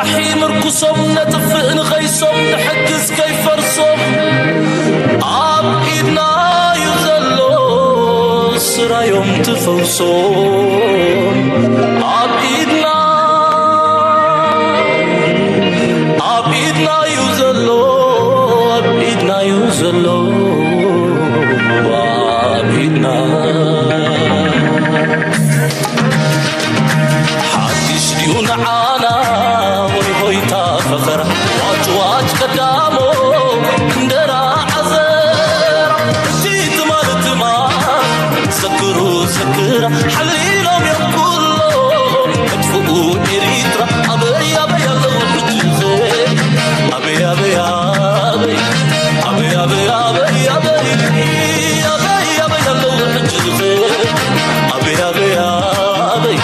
رحيم ركسهم نطفئ نخيسهم نحجز كيفرسهم عبيدنا يزلو سرايهم تفوسهم عبيدنا يزلو عبيدنا يزلو عبيدنا حدش ديون عانا ويهويتا فخرة واج قدامو اندرا عزر جيت مالت ما سكروا سكرة حليلهم يقولون ادفقوا إريترا أبي أبي الله الجزي أبي أبي أبي أبي أبي أبي أبي أبي أبي الله الجزي أبي أبي أبي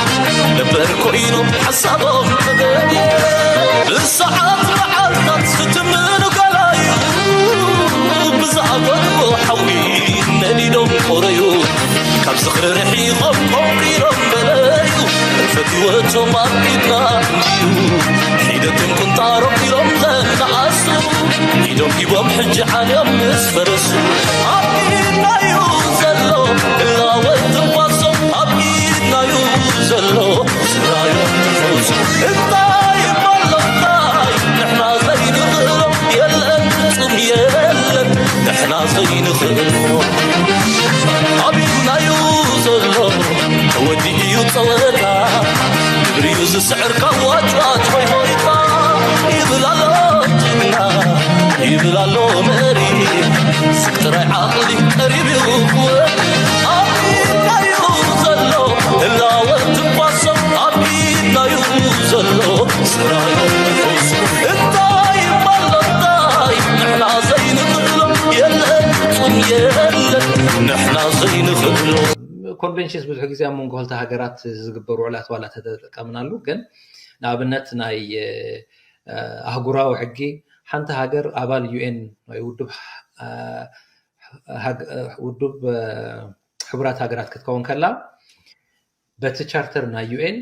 لبركو إنو حسابهم تبدي الساعات معلقات ختمن وقلايو بزعبت وحوين نليلهم قريو كم صخر رحيقهم قوقيرهم بلايو الفتواتهم عبيدنا نديو حيدتهم كنت عارب إلهم ذات عسو حيدهم يبهم حج عليهم نسفرسو عبيدنا يوزلو إلا وانتواصل عبيدنا يوزلو سرايهم نفوسو الطايب والله الطايب نحنا زين غيرهم يلا انتم يلا نحنا زين غيرهم عبيدنا يوزلو ودي يوصلتا بريوز سعر كواج واج ويهويتا يبلالو جنا يبلالو مري سكتر عقلي قريب يوقوه عبيدنا يوزلو إلا وانتواصل عبيدنا يوزلو سرايهم نفوسو الطايب والله الطايب نحنا زين غلو يلا انتم يلا نحنا زين غلو ኮንቬንሽንስ ብዙ ጊዜ አሞንጎ ሆልታ ሀገራት ዝግበሩ ዕላት ዋላ ተጠቀምናሉ ግን ናብነት ናይ አህጉራዊ ሕጊ ሓንቲ ሃገር አባል ዩኤን ወይ ውድብ ሕቡራት ሃገራት ክትከውን ከላ በቲ ቻርተር ናይ ዩኤን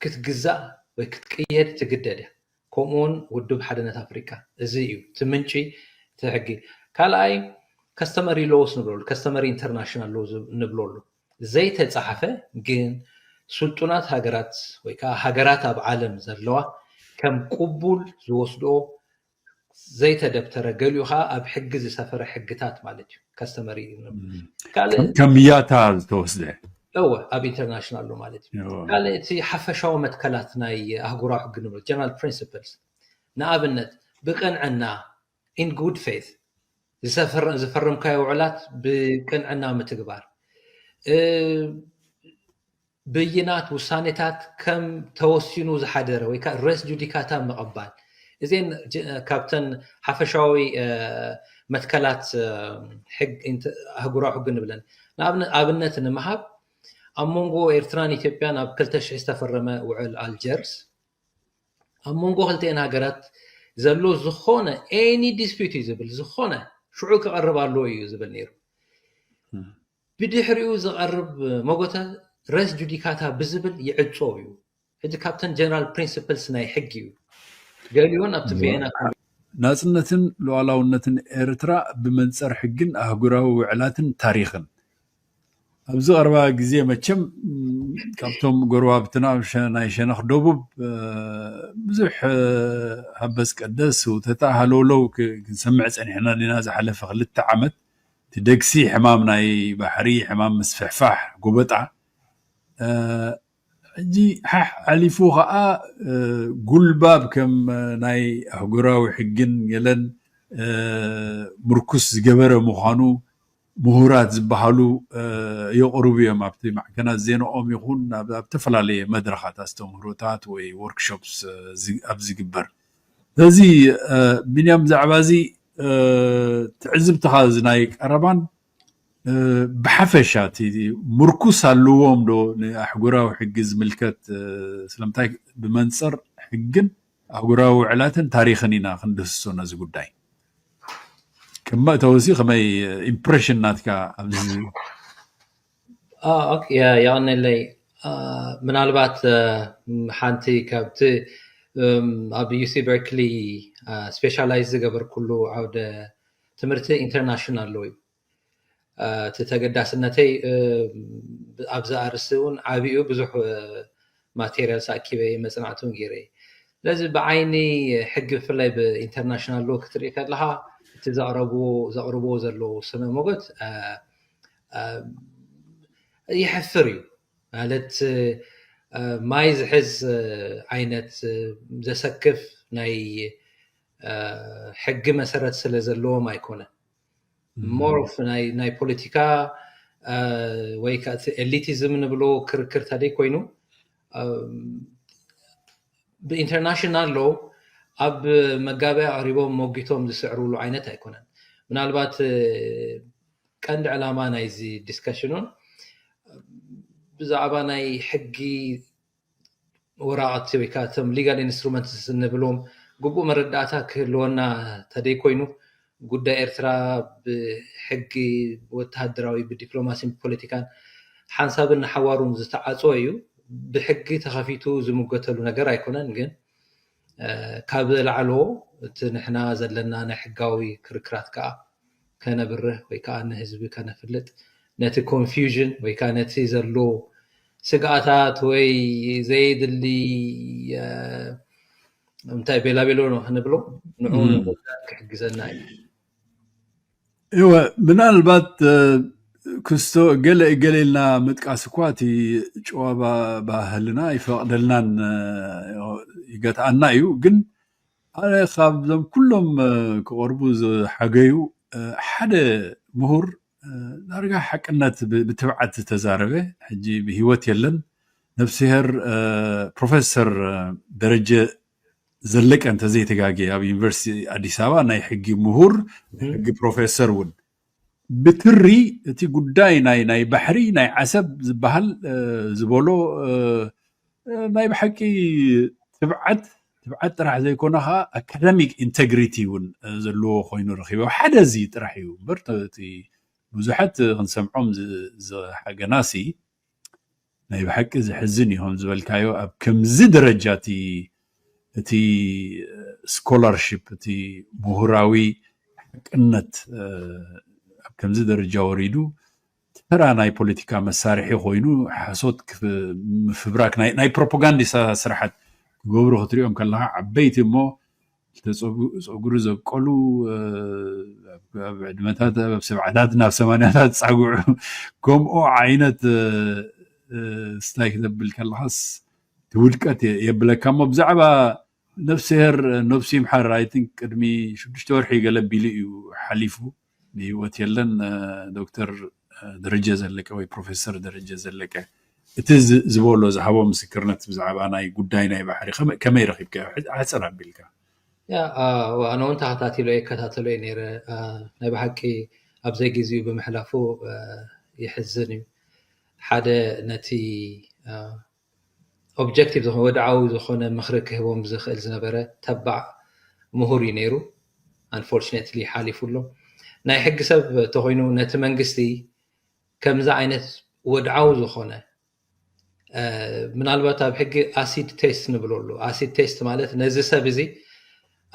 ክትግዛእ ወይ ክትቅየድ ትግደድ እያ ከምኡውን ውድብ ሓድነት አፍሪካ እዚ እዩ ትምንጪ ትሕጊ ካልኣይ ከስተመሪ ሎውስ ንብለሉ ከስተመሪ ኢንተርናሽናል ሎውስ ንብለሉ ዘይተጻሕፈ ግን ስልጡናት ሃገራት ወይ ከዓ ሃገራት ኣብ ዓለም ዘለዋ ከም ቅቡል ዝወስድኦ ዘይተደብተረ ገሊኡ ከዓ ኣብ ሕጊ ዝሰፈረ ሕግታት ማለት እዩ ከስተመሪ ከም ያታ ዝተወስደ ኣብ ኢንተርናሽናል ሎ ማለት እዩ ካልእ እቲ ሓፈሻዊ መትከላት ናይ ኣህጉራዊ ሕጊ ንብሎ ጀነራል ፕሪንሲፕልስ ንኣብነት ብቅንዕና ኢን ጉድ ፌት ዝፈርምካዮ ውዕላት ብቅንዕና ምትግባር ብይናት ውሳኔታት ከም ተወሲኑ ዝሓደረ ወይ ከዓ ሬስ ጁዲካታ ምቕባል እዚን ካብተን ሓፈሻዊ መትከላት ኣህጉራዊ ሕጊ ንብለን ንኣብነት ንምሃብ ኣብ መንጎ ኤርትራን ኢትዮጵያን ኣብ 2000 ዝተፈረመ ውዕል ኣልጀርስ ኣብ መንጎ ክልተን ሃገራት ዘሎ ዝኾነ ኤኒ ዲስፒዩት ዝብል ዝኾነ ሽዑ ክቐርብ ኣለዎ እዩ ዝብል ነይሩ ብድሕሪኡ ዝቐርብ ሞጎተ ሬስ ጁዲካታ ብዝብል ይዕፆ እዩ ሕጂ ካብተን ጀነራል ፕሪንሲፕልስ ናይ ሕጊ እዩ ገሊኡን ኣብቲ ቪየና ናጽነትን ሉዓላውነትን ኤርትራ ብመንጸር ሕግን ኣህጉራዊ ውዕላትን ታሪኽን ኣብዚ ቀረባ ግዜ መቸም ካብቶም ጎረባብትና ናይ ሸነኽ ደቡብ ብዙሕ ሃበስ ቀደስ ውተታ ሃለውለው ክንሰምዕ ፀኒሕና ዲና ዝሓለፈ 2 ዓመት ትደግሲ ሕማም ናይ ባሕሪ ሕማም ምስፍሕፋሕ ጎበጣ ሕጂ ሓሕ ዓሊፉ ከዓ ጉልባብ ከም ናይ ኣህጉራዊ ሕግን ገለን ምርኩስ ዝገበረ ምዃኑ ምሁራት ዝበሃሉ የቕርቡ እዮም ኣብቲ ማዕከናት ዜናኦም ይኹን ኣብ ተፈላለየ መድረኻት ኣስተምህሮታት ወይ ወርክሾፕስ ኣብ ዝግበር ስለዚ ቢንያም ብዛዕባ እዚ ትዕዝብትኻ ናይ ቀረባን ብሓፈሻ እቲ ምርኩስ ኣለዎም ዶ ንኣሕጉራዊ ሕጊ ዝምልከት ስለምንታይ ብመንፅር ሕግን ኣሕጉራዊ ውዕላትን ታሪኽን ኢና ክንድህስሶ ነዚ ጉዳይ كم توزيع كم impression ناتكا اوكي يعني اللي من البات حانتي كابت ኣብ UC Berkeley ስፔሻላይዝ ዝገበር ኩሉ ዓውደ ትምህርቲ ኢንተርናሽናል ሎ እዩ እቲ ተገዳስነተይ ኣብዛ ኣርእስቲ እውን ዓብኡ ብዙሕ ማቴሪያል ሳኪበ መፅናዕቱን ገይረ ስለዚ ብዓይኒ ሕጊ ብፍላይ ብኢንተርናሽናል ሎ ክትርኢ ከለካ እቲ ዘቕርብዎ ዘለዎ ስነ ሞገት ይሕፍር እዩ ማለት ማይ ዝሕዝ ዓይነት ዘሰክፍ ናይ ሕጊ መሰረት ስለ ዘለዎም ኣይኮነን more of ናይ ፖለቲካ ወይ ከዓ ኤሊቲዝም ንብሎ ክርክር ታዲይ ኮይኑ ብኢንተርናሽናል ሎ ኣብ መጋበያ ቀሪቦም ሞጊቶም ዝስዕርሉ ዓይነት ኣይኮነን ምናልባት ቀንዲ ዕላማ ናይዚ ዲስከሽኑን ብዛዕባ ናይ ሕጊ ወራቐቲ ወይ ከዓ እቶም ሊጋል ኢንስትሩመንትስ ንብሎም ግቡእ መረዳእታ ክህልወና ተደይ ኮይኑ ጉዳይ ኤርትራ ብሕጊ ወተሃደራዊ ብዲፕሎማሲን ፖለቲካን ሓንሳብን ሓዋሩን ዝተዓፅወ እዩ ብሕጊ ተኸፊቱ ዝምገተሉ ነገር ኣይኮነን ግን ካብ ዝለዓልዎ እቲ ንሕና ዘለና ናይ ሕጋዊ ክርክራት ከዓ ከነብርህ ወይ ከዓ ንህዝቢ ከነፍልጥ ነቲ ኮንፊውዥን ወይ ከዓ ነቲ ዘሎ ስጋኣታት ወይ ዘይድሊ እንታይ ቤላቤሎ ነው ንብሎ ንዑ ክሕግዘና እዩ ምናልባት ክስቶ ገለኢልና ምጥቃስ እኳ እቲ ጨዋባ ባህልና ይፈቅደልናን ይገትኣና እዩ ግን ኣነ ካብዞም ኩሎም ክቐርቡ ዝሓገዩ ሓደ ምሁር ዳርጋ ሓቅነት ብትብዓት ተዛረበ ሕጂ ብሂወት የለን ነፍሲሄር ፕሮፌሰር ደረጀ ዘለቀ እንተዘይተጋጌ ኣብ ዩኒቨርሲቲ አዲስ አበባ ናይ ሕጊ ምሁር ሕጊ ፕሮፌሰር እውን ብትሪ እቲ ጉዳይ ናይ ባሕሪ ናይ ዓሰብ ዝበሃል ዝበሎ ናይ ብሓቂ ትብዓት ጥራሕ ዘይኮነ ኸ አካደሚክ ኢንቴግሪቲ እውን ዘለዎ ኮይኑ ረኺቦ ሓደ እዚ ጥራሕ እዩ እምበር እቲ ብዙሓት ክንሰምዖም ዝሓገናሲ ናይ ብሓቂ ዝሕዝን እዮም ዝበልካዮ ኣብ ከምዚ ደረጃ እቲ ስኮላርሺፕ እቲ ምሁራዊ ሓቅነት ኣብ ከምዚ ደረጃ ወሪዱ ተራ ናይ ፖለቲካ መሳርሒ ኮይኑ ሓሶት ምፍብራክ ናይ ፕሮፓጋንዳ ስራሕት ገብሩ ክትሪኦም ከለካ ዓበይቲ እሞ ፀጉሪ ዘብቀሉ ኣብ ዕድመታት ኣብ ሰብዓታት ናብ ሰማንያታት ፃጉዑ ከምኡ ዓይነት ስታይ ክትብል ከለካስ ትውድቀት የብለካ እሞ ብዛዕባ ነፍሲሄር ነፍሲ ይምሓር ኣይ ቲንክ ቅድሚ 6 ወርሒ ገለቢሉ እዩ ሓሊፉ ብሂወት የለን ዶክተር ደረጀ ዘለቀ ወይ ፕሮፌሰር ደረጀ ዘለቀ እቲ ዝበሎ ዝሃቦ ምስክርነት ብዛዕባ ናይ ጉዳይ ናይ ባሕሪ ከመይ ረኺብካ ሓፀር ኣቢልካ ኣነ እውን ተኸታተሎ ነይረ ናይ ብሓቂ ኣብዘይ ግዚኡ ብምሕላፉ ይሕዝን እዩ ሓደ ነቲ ኦብጀክቲቭ ዝኾነ ወድዓዊ ዝኾነ ምኽሪ ክህቦም ዝኽእል ዝነበረ ተባዕ ምሁር እዩ ነይሩ አንፎርቹኔትሊ ሓሊፉሎ ናይ ሕጊ ሰብ ተኮይኑ ነቲ መንግስቲ ከምዛ ዓይነት ወድዓዊ ዝኾነ ምናልባት ኣብ ሕጊ ኣሲድ ቴስት ንብለሉ ኣሲድ ቴስት ማለት ነዚ ሰብ እዚ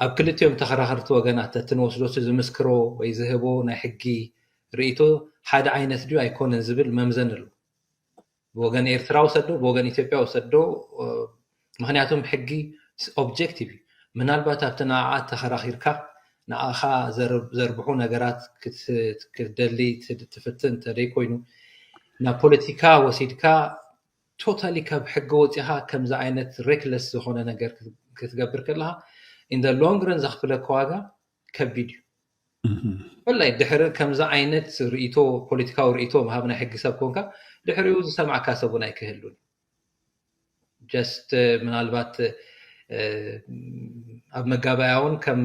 ኣብ ክልቲኦም ተኸራኸርቲ ወገናት እትንወስዶ ዝምስክሮ ወይ ዝህቦ ናይ ሕጊ ርእይቶ ሓደ ዓይነት ድዩ ኣይኮነን ዝብል መምዘን ኣሎ ብወገን ኤርትራ ወሰዶ ብወገን ኢትዮጵያ ወሰዶ ምክንያቱም ሕጊ ኦብጀክቲቭ እዩ ምናልባት ኣብቲ ንዓዓት ተኸራኺርካ ንዓኻ ዘርብሑ ነገራት ክትደሊ ትፍትን ተደይ ኮይኑ ናብ ፖለቲካ ወሲድካ ቶታሊ ካብ ሕጊ ወፂኻ ከምዚ ዓይነት ሬክለስ ዝኾነ ነገር ክትገብር ከለካ ኢን ደ ሎንግ ረን ዘኽፍለካ ዋጋ ከቢድ እዩ ወላይ ድሕሪ ከምዚ ዓይነት ርእይቶ ፖለቲካዊ ርእይቶ ምሃብ ናይ ሕጊ ሰብ ኮንካ ድሕሪኡ ዝሰማዕካ ሰብ እውን ኣይክህሉን ጀስት ምናልባት ኣብ መጋባያ እውን ከም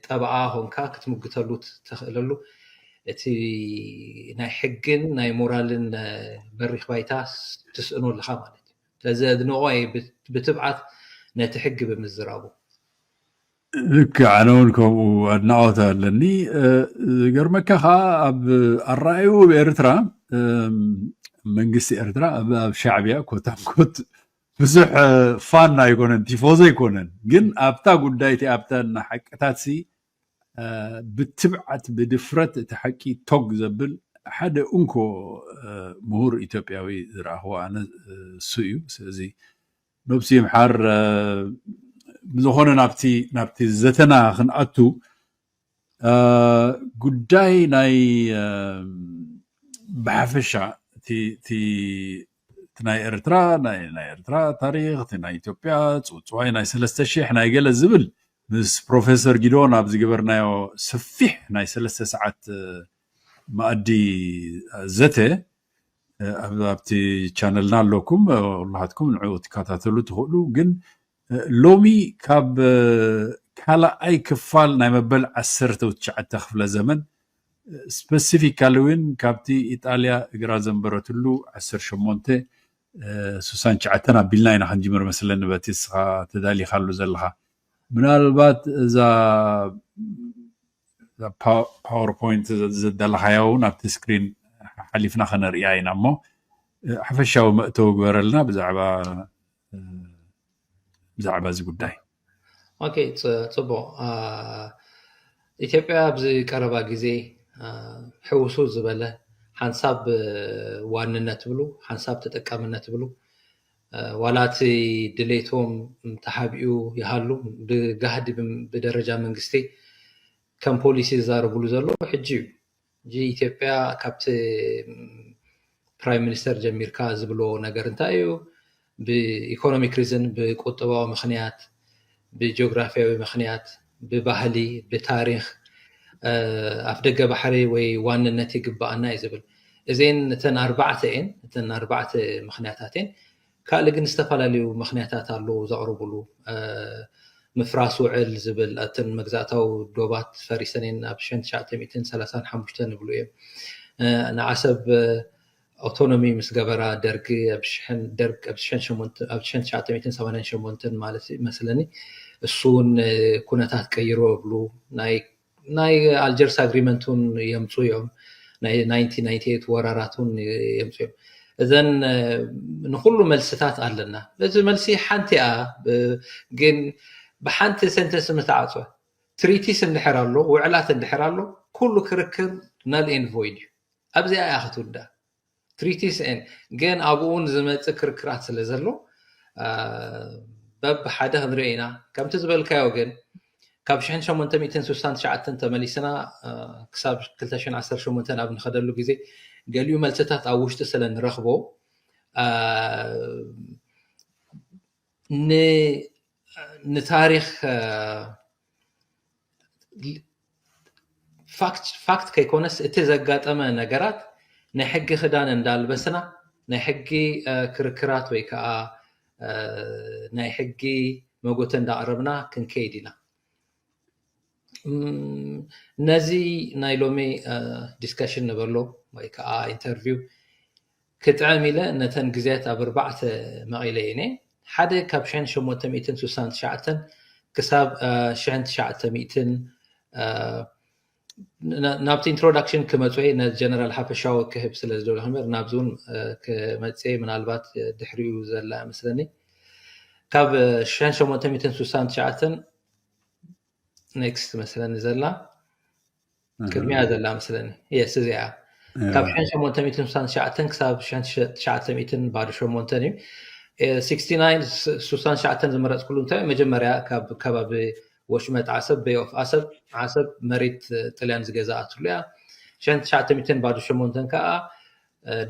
ጠበዓ ሆንካ ክትምግተሉ ትኽእለሉ እቲ ናይ ሕግን ናይ ሞራልን በሪኽ ባይታ ትስእኖልካ ማለት እዩ ስለዚ ኣድንቆ ብትብዓት ነቲ ሕጊ ብምዝራቡ ልክ ኣነ እውን ከምኡ ኣድናቆት ኣለኒ ገርመካ ከዓ ኣብ ኣረኣዩ ብኤርትራ መንግስቲ ኤርትራ ኣብ ሻዕብያ ኮታንኮት ብዙሕ ፋን ኣይኮነን ቲፎዞ ኣይኮነን ግን ኣብታ ጉዳይቲ ኣብታ ሓቅታት ብትብዓት ብድፍረት እቲ ሓቂ ቶግ ዘብል ሓደ እንኮ ምሁር ኢትዮጵያዊ ዝረኣኽቦ ኣነ እሱ እዩ ስለዚ ነብሲ ይምሓር ብዝኾነ ናብቲ ዘተና ክንኣቱ ጉዳይ ናይ ብሓፈሻ እቲ ናይ ኤርትራ ታሪክ እቲ ናይ ኢትዮጵያ ፅውፅዋይ ናይ 3000 ናይ ገለ ዝብል ምስ ፕሮፌሰር ጊዶን ኣብ ዝገበርናዮ ሰፊሕ ናይ 3 ሰዓት ማእዲ ዘተ ኣብቲ ቻነልና ኣለኩም ኩላትኩም ንዕኡ ትከታተሉ ትኽእሉ ግን ሎሚ ካብ ካልኣይ ክፋል ናይ መበል 19 ክፍለ ዘመን ስፔሲፊካሊ እውን ካብቲ ኢጣልያ እግራ ዘንበረትሉ 1869 ኣቢልና ኢና ክንጅምር መስለኒ በቲ እስኻ ተዳሊኻሉ ዘለኻ ምናልባት እዛ ፓወርፖይንት ዘዳለኻዮ እውን ኣብቲ ስክሪን ሓሊፍና ከነርእያ ኢና እሞ ሓፈሻዊ መእተዊ ግበረልና ብዛዕባ እዚ ጉዳይ ኦኬ ፅቡቅ ኢትዮጵያ ኣብዚ ቀረባ ግዜ ሕውሱ ዝበለ ሓንሳብ ዋንነት ብሉ ሓንሳብ ተጠቃምነት ብሉ ዋላቲ ድሌቶም ተሓቢኡ ይሃሉ ብጋህዲ ብደረጃ መንግስቲ ከም ፖሊሲ ዝዛረብሉ ዘሎ ሕጂ ኢትዮጵያ ካብቲ ፕራይም ሚኒስተር ጀሚርካ ዝብሎ ነገር እንታይ እዩ ብኢኮኖሚክ ሪዝን ብቁጠባዊ ምክንያት ብጂኦግራፊያዊ ምክንያት ብባህሊ ብታሪክ ኣፍ ደገ ባሕሪ ወይ ዋንነት ይግባአና እዩ ዝብል እዘን እተን 4 ምክንያታት ካልእ ግን ዝተፈላለዩ ምክንያታት ኣለዉ ዘቕርብሉ ምፍራስ ውዕል ዝብል እተን መግዛእታዊ ዶባት ፈሪሰን ኣብ 1935 ንብሉ እዮም ንዓሰብ ኣውቶኖሚ ምስ ገበራ ደርጊ ኣብ 1988 ማለት መስለኒ እሱን ኩነታት ቀይሮ ብሉ ናይ ኣልጀርስ ኣግሪመንቱን የምፁ እዮም ናይ 1998 ወራራቱን የምፁ እዮም እዘን ንኩሉ መልስታት ኣለና በዚ መልሲ ሓንቲ ግን ብሓንቲ ሰንተንስ ምትዓፅወ ትሪቲስ እንድሕር ኣሎ ውዕላት እንድሕር ኣሎ ኩሉ ክርክብ ነል ኤን ቮይድ እዩ ኣብዚኣ እያ ክትውዳእ ትሪቲስ ግን ኣብኡን ዝመፅእ ክርክራት ስለ ዘሎ በብሓደ ክንሪኦ ኢና ከምቲ ዝበልካዮ ግን ካብ 1869 ተመሊስና ክሳብ 2018 ኣብ ንኸደሉ ግዜ ገሊኡ መልስታት ኣብ ውሽጢ ስለ ንረኽቦ ንታሪክ ፋክት ከይኮነስ እቲ ዘጋጠመ ነገራት ናይ ሕጊ ክዳን እንዳልበስና ናይ ሕጊ ክርክራት ወይ ከዓ ናይ ሕጊ መጎተ እንዳቕረብና ክንከይድ ኢና ነዚ ናይ ሎሚ ዲስከሽን ንበሎ ወይ ከዓ ኢንተርቪው ክጥዕም ኢለ ነተን ግዜያት ኣብ 4 መቒለ እየ ሓደ ካብ 1869 ክሳብ 1900 ናብቲ ኢንትሮዳክሽን ክመፅአ ነጀነራል ሓፈሻዊ ክህብ ስለ ዝደለ ክምር ናብዚ እውን ክመፅአ ምናልባት ድሕሪኡ ዘላ መስለኒ ካብ 1869 ኔክስት መስለኒ ዘላ ቅድሚያ ዘላ መስለኒ የስ እዚኣ ካብ 1869 ክሳብ 1900 ባዶ 8 እዩ 69 ዝመረፅኩሉ እንታይ መጀመርያ ካብ ከባቢ ወሽመጥ ዓሰብ ቤይ ኦፍ ዓሰብ መሬት ጣልያን ዝገዛኣትሉ እያ 1900 ባዶ 8 ከዓ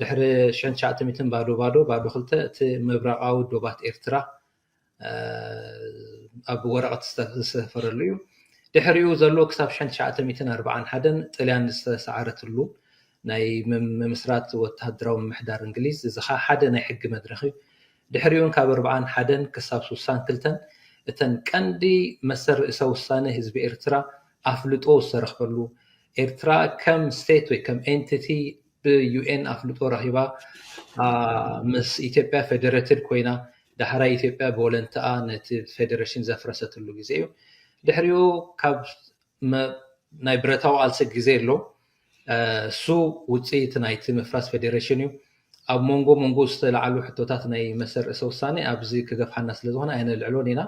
ድሕሪ 1900 ባዶ 2 እቲ ምብራቃዊ ዶባት ኤርትራ ኣብ ወረቐት ዝተሰፈረሉ እዩ ድሕሪኡ ዘሎ ክሳብ 1941 ጣልያን ዝተሰዓረትሉ ናይ ምምስራት ወተሃደራዊ ምሕዳር እንግሊዝ እዚ ሓደ ናይ ሕጊ መድረኽ እዩ ድሕሪኡን ካብ 41 ክሳብ 62 እተን ቀንዲ መሰር ርእሰ ውሳነ ህዝቢ ኤርትራ ኣፍልጦ ዝተረኽበሉ ኤርትራ ከም ስቴት ወይ ከም ኤንቲቲ ብዩኤን ኣፍልጦ ረኺባ ምስ ኢትዮጵያ ፌደሬትድ ኮይና ዳሕራይ ኢትዮጵያ ብወለንተኣ ነቲ ፌደሬሽን ዘፍረሰትሉ ግዜ እዩ ድሕሪኡ ካብ ናይ ብረታዊ ቃልሲ ግዜ ኣሎ እሱ ውፅኢት ናይቲ ምፍራስ ፌደሬሽን እዩ ኣብ መንጎ ዝተለዓሉ ሕቶታት ናይ መሰርሰ ውሳኔ ኣብዚ ክገፍሓና ስለ ዝኾነ ኣይነልዕሎን ኢና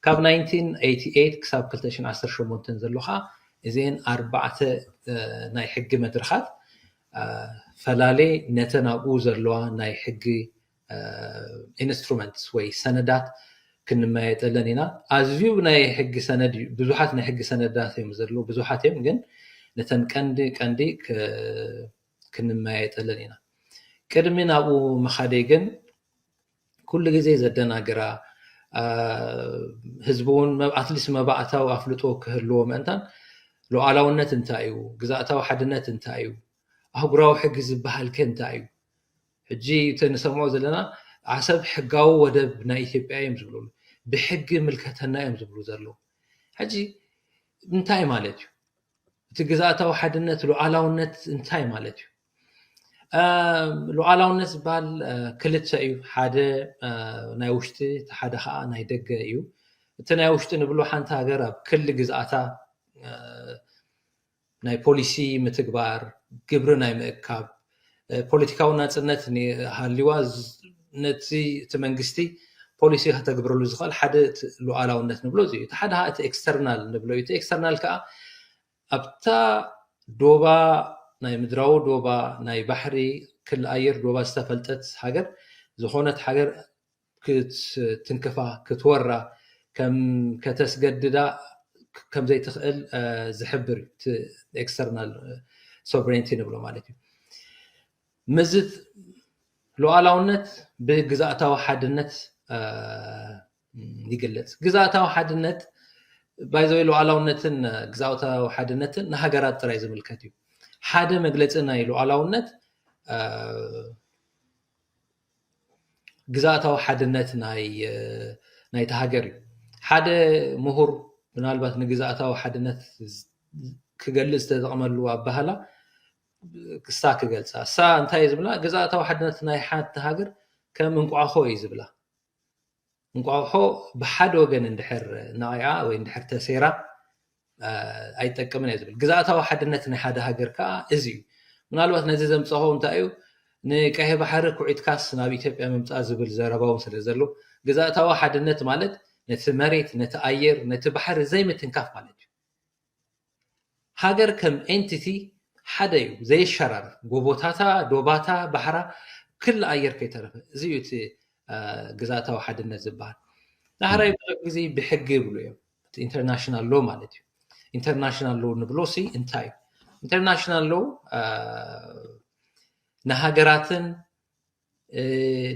ካብ 1988 ክሳብ 2018 ዘሎ ከዓ እዚአን 4 ናይ ሕጊ መድረኻት ፈላሌ ነተን ኣብኡ ዘለዋ ናይ ሕጊ ኢንስትሩመንትስ ወይ ሰነዳት ክንመያየጠለን ኢና ኣዝዩ ናይ ሕጊ ሰነድ ብዙሓት ናይ ሕጊ ሰነዳት እዮም ዘለዉ ብዙሓት እዮም ግን ነተን ቀንዲ ክንመያየጠለን ኢና ቅድሚ ናብኡ መኻደይ ግን ኩሉ ግዜ ዘደናግራ ህዝቡ እውን ኣትሊስት መባእታዊ ኣፍልጦ ክህልዎ ምእንታን ሉዓላውነት እንታይ እዩ ግዛእታዊ ሓድነት እንታይ እዩ ኣህጉራዊ ሕጊ ዝበሃል ከ እንታይ እዩ ሕጂ ተንሰምዖ ዘለና ዓሰብ ሕጋዊ ወደብ ናይ ኢትዮጵያ እዮም ዝብሉ ብሕጊ ምልከተና እዮም ዝብሉ ዘለዉ ሕጂ እንታይ ማለት እዩ እቲ ግዛእታዊ ሓድነት ሉዓላውነት እንታይ ማለት እዩ ሉዓላውነት ዝበሃል ክልተ እዩ ሓደ ናይ ውሽጢ እቲ ሓደ ከዓ ናይ ደገ እዩ እቲ ናይ ውሽጢ ንብሎ ሓንቲ ሃገር ኣብ ክሊ ግዛእታ ናይ ፖሊሲ ምትግባር ግብሪ ናይ ምእካብ ፖለቲካዊ ናጽነት ሃልይዋ ነቲ እቲ መንግስቲ ፖሊሲ ከተግብረሉ ዝኽእል ሓደ ሉዓላውነት ንብሎ እዚ እቲ ሓደ እቲ ኤክስተርናል ንብሎ እቲ ኤክስተርናል ከዓ ኣብታ ዶባ ናይ ምድራዊ ዶባ ናይ ባሕሪ ክል ኣየር ዶባ ዝተፈልጠት ሃገር ዝኾነት ሃገር ክትንክፋ ክትወራ ከም ከተስገድዳ ከም ዘይትኽእል ዝሕብር እቲ ኤክስተርናል ሶቨሬንቲ ንብሎ ማለት እዩ ምዝት ሉዓላውነት ብግዛእታዊ ሓድነት ይግለጽ ግዛእታዊ ሓድነት ባይዘወይ ሉዓላውነትን ግዛእታዊ ሓድነትን ንሃገራት ጥራይ ዝምልከት እዩ ሓደ መግለፂ ናይ ሉዓላውነት ግዛእታዊ ሓድነት ናይ ተሃገር እዩ ሓደ ምሁር ምናልባት ንግዛእታዊ ሓድነት ክገልጽ ዝተጠቕመሉ ኣባህላ ክሳ ክገልጻ እሳ እንታይ እዩ ዝብላ ግዛእታዊ ሓድነት ናይ ሓንቲ ሃገር ከም እንቋቑሖ እዩ ዝብላ እንቋቑሖ ብሓደ ወገን እንድሕር ነቒዓ ወይ እንድሕር ተሴራ ኣይጠቅምን እየ ዝብል ግዛእታዊ ሓድነት ናይ ሓደ ሃገር ከዓ እዚ እዩ ምናልባት ነዚ ዘምፅኾ እንታይ እዩ ንቀይሕ ባሕሪ ኩዒትካስ ናብ ኢትዮጵያ ምምፃእ ዝብል ዘረባውን ስለ ዘሎ ግዛእታዊ ሓድነት ማለት ነቲ መሬት ነቲ ኣየር ነቲ ባሕሪ ዘይምትንካፍ ማለት እዩ ሃገር ከም ኤንቲቲ ሓደ እዩ ዘይሸራርፍ ጎቦታታ ዶባታ ባሕራ ክል ኣየር ከይተረፈ እዚ እዩ እቲ ግዛእታዊ ሓድነት ዝበሃል ዳሕራይ ብዙሕ ግዜ ብሕጊ ይብሉ እዮም እቲ ኢንተርናሽናል ሎ ማለት እዩ ኢንተርናሽናል ሎ ንብሎ ሲ እንታይ እዩ ኢንተርናሽናል ሎ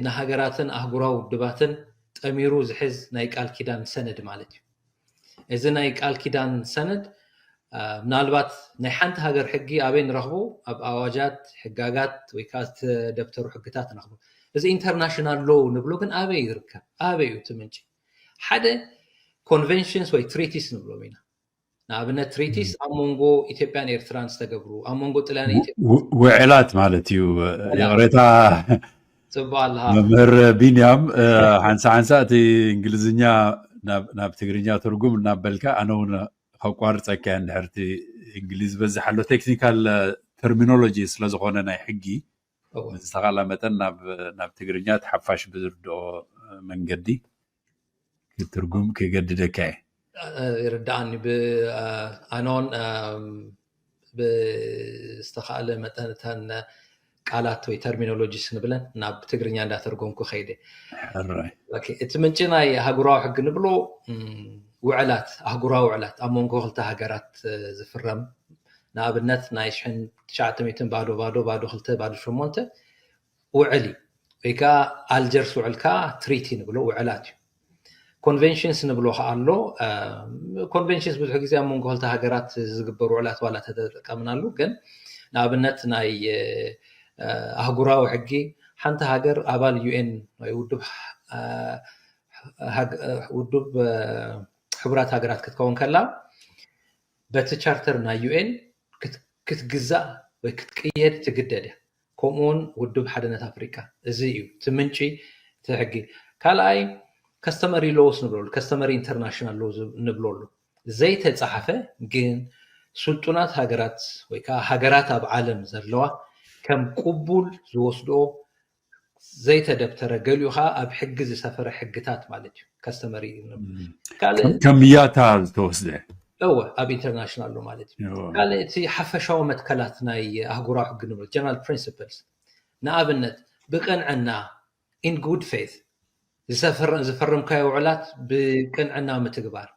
ንሃገራትን ኣህጉራዊ ውድባትን ጠሚሩ ዝሕዝ ናይ ቃል ኪዳን ሰነድ ማለት እዩ እዚ ናይ ቃል ኪዳን ሰነድ ምናልባት ናይ ሓንቲ ሃገር ሕጊ ኣበይ ንረኽቦ ኣብ ኣዋጃት ሕጋጋት ወይ ከዓ ዝተደብተሩ ሕግታት ንረኽቦ እዚ ኢንተርናሽናል ሎ ንብሎ ግን ኣበይ ይርከብ ኣበይ እዩ እቲ ምንጪ ሓደ ኮንቨንሽንስ ወይ ትሪቲስ ንብሎም ኢና ንኣብነት ትሪቲስ ኣብ መንጎ ኢትዮጵያን ኤርትራን ዝተገብሩ ኣብ መንጎ ጥልያን ውዕላት ማለት እዩ የቕሬታ ጽባልሃ መምህር ቢንያም ሓንሳ እቲ እንግሊዝኛ ናብ ትግርኛ ትርጉም እናበልካ ኣነ እውን ከቋርፀካ እንድሕርቲ እንግሊዝ በዝሕ ኣሎ ቴክኒካል ተርሚኖሎጂ ስለ ዝኾነ ናይ ሕጊ ዝተኻላ መጠን ናብ ትግርኛ ተሓፋሽ ብዝርድኦ መንገዲ ክትርጉም ክገድደካ እየ ይርዳእኒ ኣነውን ብዝተኻእለ መጠንተን ቃላት ወይ ተርሚኖሎጂስ ንብለን ናብ ትግርኛ እንዳተርጎምኩ ኸይደ እቲ ምንጪ ናይ ሃገራዊ ሕጊ ንብሎ ውዕላት ኣህጉራዊ ውዕላት ኣብ መንጎ ክልተ ሃገራት ዝፍረም ንኣብነት ናይ 1900 ባዶ 2 ባዶ 8 ውዕል ወይ ከዓ ኣልጀርስ ውዕል ከዓ ትሪቲ ንብሎ ውዕላት እዩ ኮንቨንሽንስ ንብሎ ከዓ ኣሎ ኮንቨንሽንስ ብዙሕ ግዜ ኣብ መንጎ ክልተ ሃገራት ዝግበሩ ውዕላት ዋላ ተጠቀምናሉ ግን ንኣብነት ናይ ኣህጉራዊ ሕጊ ሓንቲ ሃገር ኣባል ዩኤን ወይ ውድብ ሕቡራት ሃገራት ክትከውን ከላ በቲ ቻርተር ናይ ዩኤን ክትግዛእ ወይ ክትቅየድ ትግደድ እያ ከምኡውን ውድብ ሓድነት ኣፍሪካ እዚ እዩ እቲ ምንጪ እቲ ሕጊ ካልኣይ ከስተመሪ ሎውስ ንብለሉ ከስተመሪ ኢንተርናሽናል ሎ ንብለሉ ዘይተፃሓፈ ግን ስልጡናት ሃገራት ወይ ከዓ ሃገራት ኣብ ዓለም ዘለዋ ከም ቅቡል ዝወስድኦ زيت دبتر قالوها أب حجز سفر حجتات مالتي كاستمري كمياتها توصله أب international لو مالتي قال تي حفشوا متكلاتنا أهجرا حق general principles نابنت بقن عنا in good faith زفرم كاي وعلات بقن عنا متقبار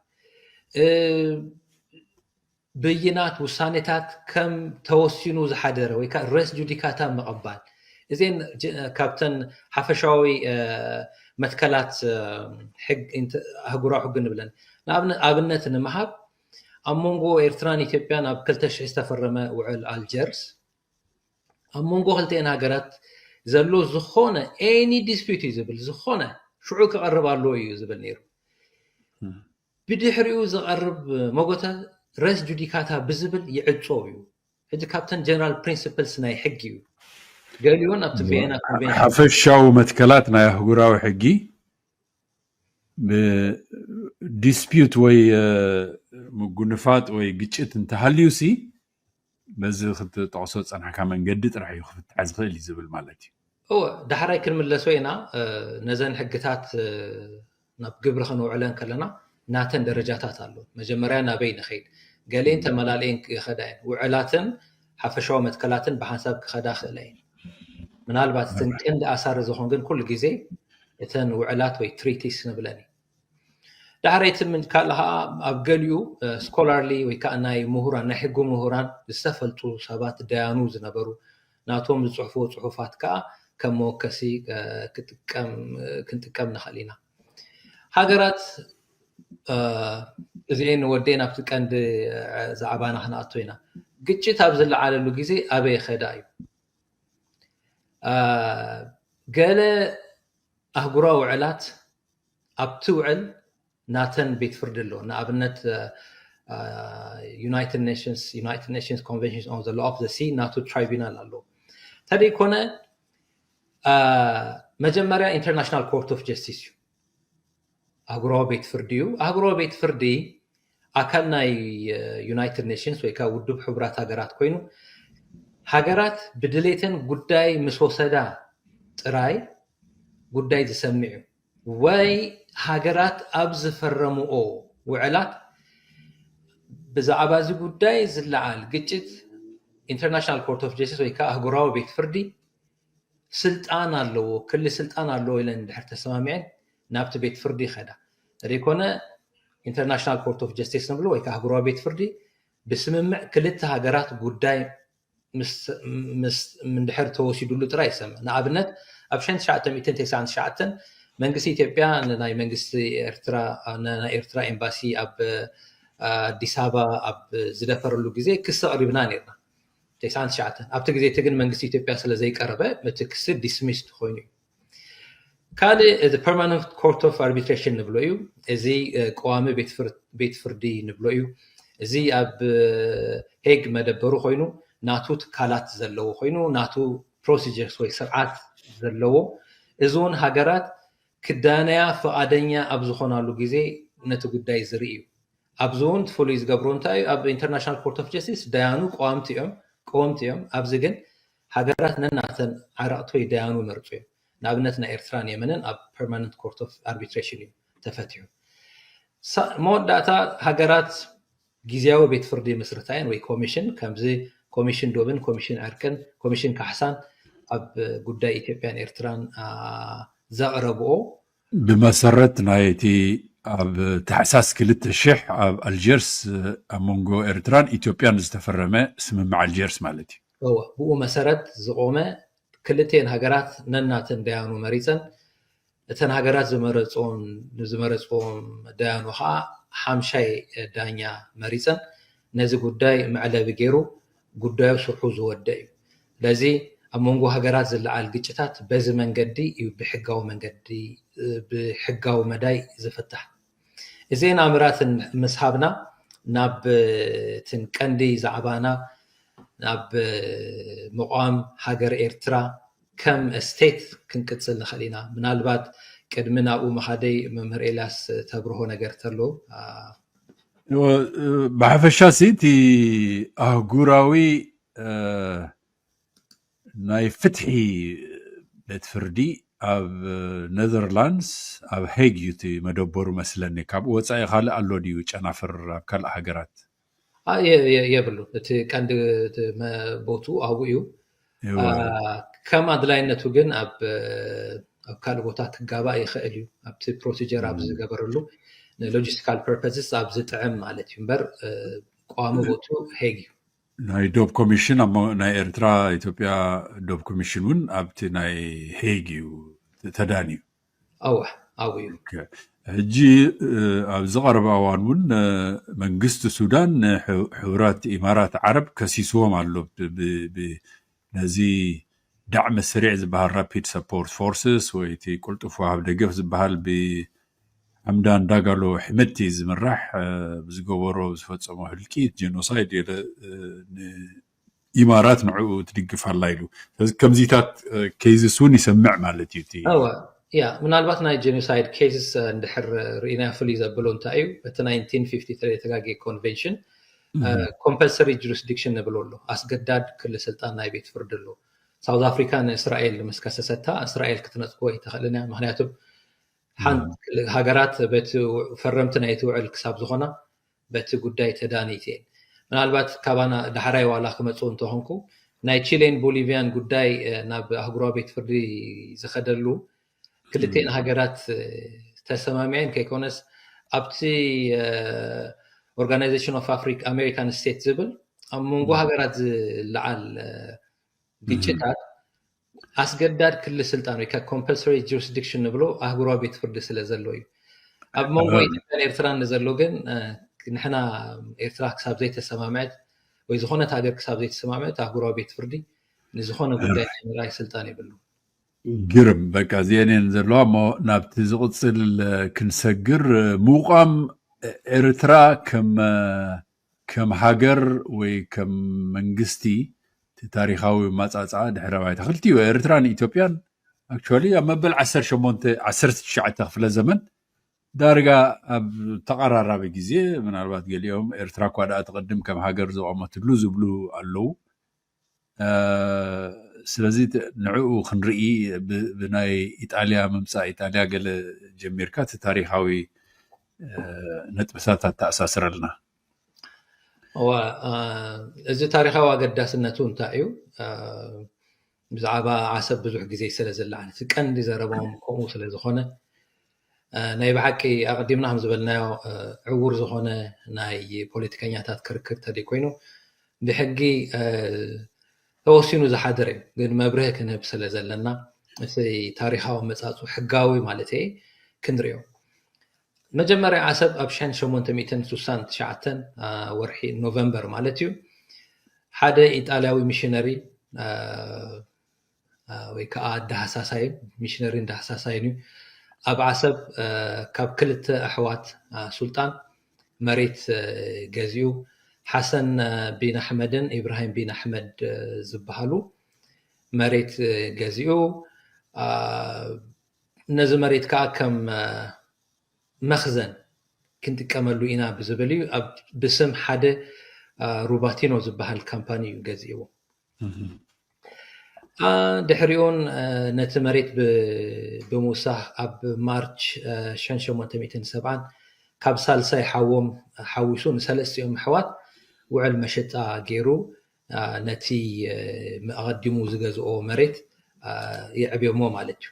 بينات وسانتات كم توسينو زحدر ويكا رئيس جوديكاتا مقبال إذن كابتن حفشاوي متكلات حق انت هقرا حق نبلن نابنت نمحب أمونغو إيرتران إثيوبيان أب كلتش استفرمه وعل الجيرس أمونغو هلتين هاجرات زلو زخونة any dispute يزبل زخونة شعوك قرب على يزبل نيرو بدي حريو زقرب موجوتا رئيس جوديكاتا بزبل يعطوه هذا كابتن جنرال برينسيبلز ناي حقيو قاليون أب تفينا حفشاو متكلاتنا يا هقراوي حقي بديسبيوت وي مقنفات وي قيتشت انت هاليوسي بس خدت تعصوت أنا كمان قدت راح يخفت عزخي اللي زبل مالتي هو ده حراي كلمة لسوينا نزن حقتات ناب قبل خنو علان كلنا ناتن درجاتات اللو مجمرينا بين خيد قالين تملالين خداين وعلاتن حفشوا متكلاتن بحسب خداخلين من هالبات تنكند آثار زخون كل جزء يتن وعلات وي تريتيس نبلاني دعريت من كلها أبجليو سكولارلي ويكأناي مهوران نحجو مهوران استفلتوا سبات ديانوز نبرو ناتهم صحفات كم موكسي كنت كم نخلينا هاجرات زين ودينا بتكند زعبانا احنا أطوينا قلت تابزل على اللوجيزي أبي خدايو قال أهجرا وعلات أبتوعل ناتن بيت فردلو نابنت United Nations Convention on the Law of the Sea ناتو Tribunal اللو تدي كونه مجمرة International Court of Justice أهجرا بيت فردي أكلنا United Nations ويكا ودوب حبرات هاجرات كوينو هاجرات بدليتن قداي مسوسدا تراي قداي تسمعوا واي هاجرات أبز فرموه وعلات بزعبازي قداي زلعال قجت International Court of Justice ويكا أهجراو بيت فردي سلطان اللو كل سلطان اللو إلى دحر تسمامين نابت بيت فردي خدا ريكونا International Court of Justice نبلو ويكا أهجراو بيت فردي بسمع كلت هاجرات قداي من دحر توسيدو له ترى يسمى نابنت أبشن شعتم 299 منجس إثيوبيا ناي منجس إرترا إمباسي أب ديسابا أب زدفر اللوجزي كسر قريبنا نيرنا 99 أب تجزي تجن منجس إثيوبيا سلا زي قربة متكسر dismissed خويني كله the permanent court of arbitration نبلويو زي قوامة بيت فردي نبلويو زي أب هيج مدبرو خوينو ناتو تكالات زلوا خوينو ناتو procedures ويسرعات زلوا إذون هاجرات كدانيا فقادنيا أبزخونالو جزء نتو قداي زريو أبزون تفوليز قبرون تاي أب International Court of Justice ديانو قوامتيهم أبزجن هاجرات نناتن عراقتوي ديانو مرتوي نابنتنا إيرتران يمنن أب Permanent Court of Arbitration تفتحوا مود داتا هاجرات جزياو بيت فردي مسرتين وي كوميشن كمزي كوميشن دوبن كوميشن أركن كوميشن كحسان أب قداي إثيوبيان إيرتران زغربو بمسرت نايتي أب تحساس كلت الشح أب الجيرس أمونغو إرتران إثيوبيان استفرمه اسم مع الجيرس مالتي هو مسرت زقومه كلتين هاجرات نناتن ديانو مريزن تن هاجرات زمرصون ديانو حمشاي دانيا مريزن نزي قداي معلا بغيرو قداي سرحو زوداي لذي أمونغو هاجرات زلعال قيتشتات بزي منقدي بحقاو مداي زفتح إزين أمرات مسحابنا ناب تنكندي زعبانا ناب مقام هاجر إيرترا كم استيت كنكتسل نخلينا من البعد كدمنا أو مخادي ممهر إلاس تبرهو نقرتلو بحفشاسي تي أهجوراوي ناي فتحي ለትፍርዲ ኣብ ኔዘርላንድስ ኣብ ሄግ እዩ እቲ መደበሩ መስለኒ ካብኡ ወፃኢ ካልእ ኣሎ ድዩ ጨናፍር ኣብ ካልእ ሃገራት የብሉ እቲ ቀንዲ ቦቱ ኣብኡ እዩ ከም ኣድላይነቱ ግን ኣብ ካልእ ቦታ ክጋባእ ይኽእል እዩ ኣብቲ ፕሮሲጀር ኣብ ዝገበረሉ ሎጂስቲካል ፐርፐስስ ኣብ ዝጥዕም ማለት እዩ እምበር ቋሚ ቦቱ ሄግ እዩ ናይ ዶብ ኮሚሽን ናይ ኤርትራ ኢትዮጵያ ዶብ ኮሚሽን እውን ኣብቲ ናይ ሄግ እዩ ተዳንዩ ኣብኡ እዩ ሕጂ ኣብ ዝቐረበ እዋን እውን መንግስቲ ሱዳን ሕቡራት ኢማራት ዓረብ ከሲስዎም ኣሎ ነዚ ዳዕሚ ስሪዕ ዝበሃል ራፒድ ሰፖርት ፎርስስ ወይ እቲ ቁልጡፍ ወሃብ ደገፍ ዝበሃል ብሓምዳን ዳጋሎ ሕመቲ ዝምራሕ ብዝገበሮ ዝፈፀሞ ህልቂት ጀኖሳይድ ኢማራት ንዕኡ ትድግፍ ኣላ ኢሉ ከምዚታት ኬዝስ እውን ይሰምዕ ማለት እዩ ምናልባት ናይ ጀኖሳይድ ኬስስ እንድሕር ርኢና ፍሉይ ዘብሎ እንታይ እዩ እቲ 1953 ተጋጊ ኮንቨንሽን ኮምፐልሰሪ ጁሪስዲክሽን ንብሎ ኣሎ ኣስገዳድ ክሊ ስልጣን ናይ ቤት ፍርዲ ኣሎ ሳውዝ አፍሪካ ንእስራኤል ምስ ከሰሰታ እስራኤል ክትነፅጎ ይትኽእልን እያ ምክንያቱ ሃገራት በቲ ፈረምቲ ናይቲ ውዕል ክሳብ ዝኾና በቲ ጉዳይ ተዳኒት እየን ምናልባት ካባና ዳሕራይ ዋላ ክመፁ እንተኾንኩ ናይ ቺሌን ቦሊቪያን ጉዳይ ናብ ኣህጉራዊ ቤት ፍርዲ ዝኸደሉ ክልቴን ሃገራት ተሰማሚዐን ከይኮነስ ኣብቲ ኦርጋናይዜሽን ኦፍ አሜሪካን ስቴት ዝብል ኣብ መንጎ ሃገራት ዝለዓል ግጭታት ኣስገዳድ ክሊ ስልጣን ወይ ኮምፐልሰሪ ጁሪስዲክሽን ንብሎ ኣህጉራዊ ቤት ፍርዲ ስለ ዘሎ እዩ ኣብ መንጎ ኢትዮጵያን ኤርትራን ንዘሎ ግን ንሕና ኤርትራ ክሳብ ዘይተሰማምዐት ወይ ዝኾነት ሃገር ክሳብ ዘይተሰማምዐት ኣህጉራዊ ቤት ፍርዲ ንዝኾነ ጉዳይ ናይ ምርኣይ ስልጣን ይብሉ ግርም በቃ እዚአን ዘለዋ እሞ ናብቲ ዝቕፅል ክንሰግር ምቋም ኤርትራ ከም ሃገር ወይ ከም መንግስቲ ታሪኻዊ ማፃፃ ድሕረ ባይታ ክልቲኡ ኤርትራን ኢትዮጵያን ኣክቹዋሊ ኣብ መበል 19 ክፍለ ዘመን ዳርጋ ኣብ ተቀራራቢ ግዜ ምናልባት ገሊኦም ኤርትራ እኳ ዳኣ ትቀድም ከም ሃገር ዝቆመትሉ ዝብሉ ኣለው ስለዚ ንዕኡ ክንርኢ ብናይ ኢጣልያ ምምፃእ ኢጣልያ ገለ ጀሚርካ እቲ ታሪኻዊ ነጥብታት ተኣሳስረልና እዚ ታሪኻዊ ኣገዳስነቱ እንታይ እዩ ብዛዕባ ዓሰብ ብዙሕ ግዜ ስለ ዝለዓል እቲ ቀንዲ ዘረቦም ከምኡ ስለ ዝኾነ ናይ ብሓቂ ኣቀዲምና ከም ዝበልናዮ ዕውር ዝኾነ ናይ ፖለቲከኛታት ክርክር ተደይ ኮይኑ ብሕጊ ተወሲኑ ዝሓደረ እዩ ግን መብርህ ክንህብ ስለ ዘለና እቲ ታሪኻዊ መፃፁ ሕጋዊ ማለት እየ ክንሪኦ መጀመርያ ዓሰብ ኣብ 1869 ወርሒ ኖቨምበር ማለት እዩ ሓደ ኢጣልያዊ ሚሽነሪ ወይ ከዓ ዳሃሳሳይ ሚሽነሪ ዳሃሳሳይን እዩ ኣብ ዓሰብ ካብ ክልተ ኣሕዋት ሱልጣን መሬት ገዚኡ ሓሰን ቢን ኣሕመድን ኢብራሂም ቢን ኣሕመድ ዝበሃሉ መሬት ገዚኡ ነዚ መሬት ከዓ ከም መኽዘን ክንጥቀመሉ ኢና ብዝብል እዩ ብስም ሓደ ሩባቲኖ ዝበሃል ካምፓኒ እዩ ገዚእዎ ድሕሪኡን ነቲ መሬት ብምውሳኽ ኣብ ማርች 1870 ካብ ሳልሳይ ሓዎም ሓዊሱ ንሰለስቲኦም ኣሕዋት ውዕል መሸጣ ገይሩ ነቲ ኣቐዲሙ ዝገዝኦ መሬት ይዕብዮሞ ማለት እዩ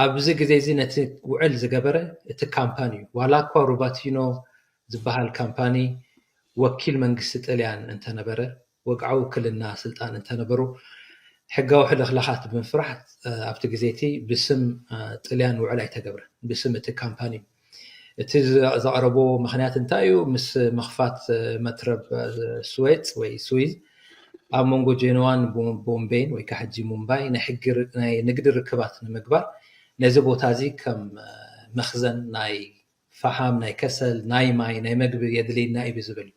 ኣብዚ ግዜ እዚ ነቲ ውዕል ዝገበረ እቲ ካምፓኒ እዩ ዋላ እኳ ሩባቲኖ ዝበሃል ካምፓኒ ወኪል መንግስቲ ጣልያን እንተነበረ ወግዓዊ ውክልና ስልጣን እንተነበሩ ሕጋዊ ሕልኽልኻት ብምፍራሕ ኣብቲ ግዜ እቲ ብስም ጣልያን ውዕል ኣይተገብረን ብስም እቲ ካምፓኒ እቲ ዘቕረቦ ምክንያት እንታይ እዩ ምስ መኽፋት መትረብ ስዌዝ ወይ ስዊዝ ኣብ መንጎ ጄንዋን ቦምቤን ወይ ከዓ ሕጂ ሙምባይ ናይ ንግዲ ርክባት ንምግባር ነዚ ቦታ እዚ ከም መኽዘን ናይ ፈሓም ናይ ከሰል ናይ ማይ ናይ መግቢ የድልየና እዩ ዝብል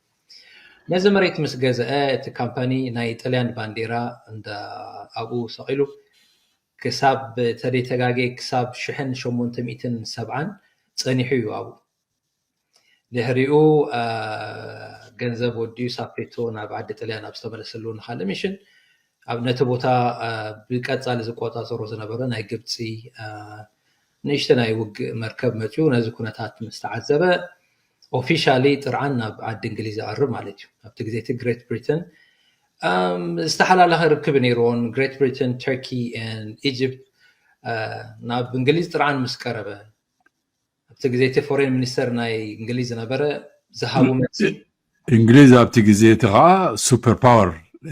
ነዚ መሬት ምስ ገዝአ እቲ ካምፓኒ ናይ ጣልያን ባንዴራ ኣብኡ ሰቂሉ ክሳብ ተደይ ተጋጌ ክሳብ 1870 ፀኒሑ እዩ ኣብኡ ድሕሪኡ ገንዘብ ወዲዩ ሳፌቶ ናብ ዓዲ ጣልያን ኣብ ዝተመለሰሉ ንካልእ ሚሽን ኣብ ነቲ ቦታ ብቀጻሊ ዝቆጻጸሩ ዝነበረ ናይ ግብፂ ንእሽተ ናይ ውግእ መርከብ መፅኡ ነዚ ኩነታት ምስ ተዓዘበ ኦፊሻሊ ጥርዓን ናብ ዓዲ እንግሊዝ ይቐርብ ማለት እዩ ኣብቲ ግዜ እቲ ግሬት ብሪተን ዝተሓላለኸ ርክብ ነይሩዎን ግሬት ብሪተን ተርኪ ኢጅፕት ናብ እንግሊዝ ጥርዓን ምስ ቀረበ ኣብቲ ግዜ እቲ ፎሬን ሚኒስተር ናይ እንግሊዝ ዝነበረ ዝሃቡ መልሲ እንግሊዝ ኣብቲ ግዜ እቲ ከዓ ሱፐር ፓወር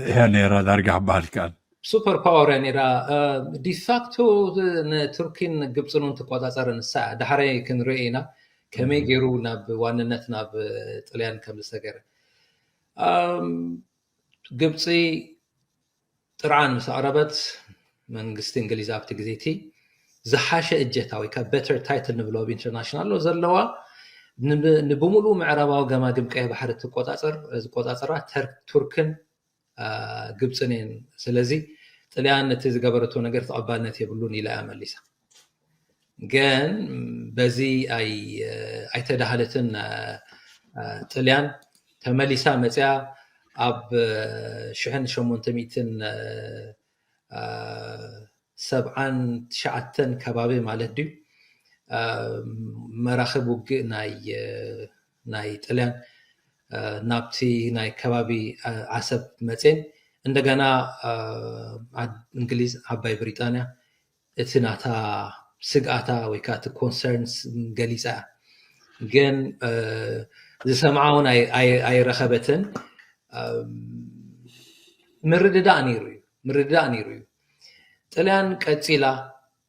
እያ ነይራ ዳርጋ ክበሃል ይከኣል ሱፐር ፓወር እያ ነይራ ዲፋክቶ ንቱርኪን ግብፅን እውን ትቆፃፀር ንሳ ዳሕራይ ክንሪኦ ኢና ከመይ ገይሩ ናብ ዋንነት ናብ ጣልያን ከም ዝተገረ ግብፂ ጥርዓን ምስ ኣቕረበት መንግስቲ እንግሊዝ ኣብቲ ግዜ እቲ ዝሓሸ እጀታ ወይ ከዓ ቤተር ታይትል ንብሎ ብኢንተርናሽናል ዘለዋ ንብሙሉእ ምዕራባዊ ገማግም ቀይሕ ባሕሪ ዝቆፃፀራ ቱርክን ግብፅን እየን ስለዚ ጣልያን እቲ ዝገበረቶ ነገር ተቐባልነት የብሉን ኢላ እያ መሊሳ ግን በዚ ኣይተዳሃለትን ጣልያን ተመሊሳ መፅያ ኣብ 1879 ከባቢ ማለት ድዩ መራኸብ ውግእ ናይ ጣልያን ናብቲ ናይ ከባቢ ዓሰብ መፅን እንደገና እንግሊዝ ዓባይ ብሪጣንያ እቲ ናታ ስግኣታ ወይ ከዓ እቲ ኮንሰርንስ ገሊፃ ግን ዝሰምዓውን ኣይረኸበትን ምርድዳእ ነይሩ እዩ ጣልያን ቀፂላ